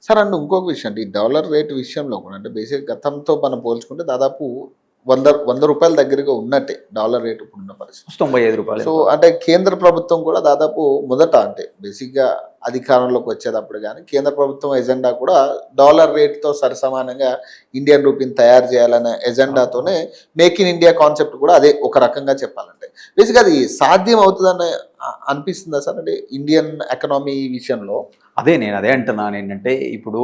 Sir and ఇంకొక విషయం అంటే ఈ డాలర్ రేట్ విషయంలో కూడా అంటే బేసిక్ గతంతో మనం పోల్చుకుంటే దాదాపు 100 రూపాయల దగ్గరగా ఉన్నట్టే డాలర్ రేట్ ఇప్పుడున్న పరిస్థితి. 95 రూపాయలు. సో అంటే కేంద్ర ప్రభుత్వం కూడా దాదాపు మొదట అంటే బేసిక్గా అధికారంలోకి వచ్చేటప్పుడు కానీ కేంద్ర ప్రభుత్వం ఎజెండా కూడా డాలర్ రేట్తో సరిసమానంగా ఇండియన్ రూపీని తయారు చేయాలనే ఎజెండాతోనే మేక్ ఇన్ ఇండియా కాన్సెప్ట్ కూడా అదే ఒక రకంగా చెప్పాలంటే బేసిక్గా అది సాధ్యం అవుతుందని అనిపిస్తుందా సార్ అంటే ఇండియన్ ఎకనామీ విషయంలో? నేను అదే అంటున్నాను ఏంటంటే, ఇప్పుడు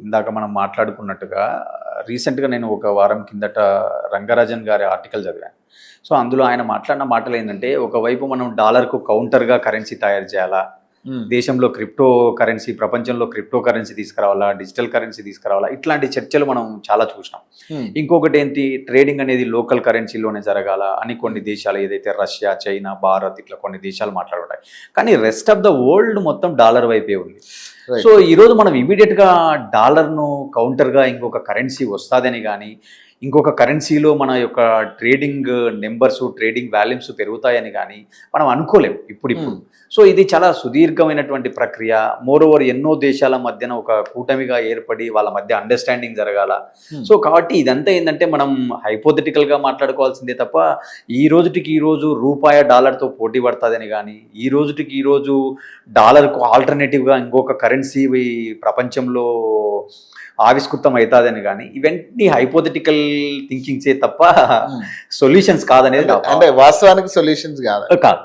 ఇందాక మనం మాట్లాడుకున్నట్టుగా రీసెంట్గా నేను ఒక వారం కిందట రంగరాజన్ గారి ఆర్టికల్ చదివాను. సో అందులో ఆయన మాట్లాడిన మాటలు ఏంటంటే, ఒకవైపు మనం డాలర్కు కౌంటర్గా కరెన్సీ తయారు చేయాలా, దేశంలో క్రిప్టో కరెన్సీ, ప్రపంచంలో క్రిప్టో కరెన్సీ తీసుకురావాలా, డిజిటల్ కరెన్సీ తీసుకురావాలా, ఇట్లాంటి చర్చలు మనం చాలా చూసినాం. ఇంకొకటి ఏంటి, ట్రేడింగ్ అనేది లోకల్ కరెన్సీలోనే జరగాల అని కొన్ని దేశాలు, ఏదైతే రష్యా, చైనా, భారత్ ఇట్లా కొన్ని దేశాలు మాట్లాడుతాయి. కానీ రెస్ట్ ఆఫ్ ద వరల్డ్ మొత్తం డాలర్ వైపే ఉంది. సో ఈరోజు మనం ఇమీడియట్గా డాలర్ను కౌంటర్గా ఇంకొక కరెన్సీ వస్తుందని కానీ, ఇంకొక కరెన్సీలో మన యొక్క ట్రేడింగ్ నెంబర్స్, ట్రేడింగ్ వాల్యూమ్స్ పెరుగుతాయని కానీ మనం అనుకోలేం ఇప్పుడు. సో ఇది చాలా సుదీర్ఘమైనటువంటి ప్రక్రియ. మోర్ ఓవర్ ఎన్నో దేశాల మధ్యన ఒక కూటమిగా ఏర్పడి వాళ్ళ మధ్య అండర్స్టాండింగ్ జరగాల. సో కాబట్టి ఇదంతా ఏంటంటే మనం హైపోథెటికల్గా మాట్లాడుకోవాల్సిందే తప్ప ఈ రోజుకి ఈరోజు రూపాయి డాలర్తో పోటీ పడుతుందని కానీ, ఈ రోజుకి ఈరోజు డాలర్కు ఆల్టర్నేటివ్గా ఇంకొక కరెన్సీ ప్రపంచంలో ఆవిష్కృతం అవుతుందని కానీ, ఇవన్నీ హైపోథెటికల్ థింకింగ్సే తప్ప సొల్యూషన్స్ కాదనేది అంటే వాస్తవానికి సొల్యూషన్స్ కాదు.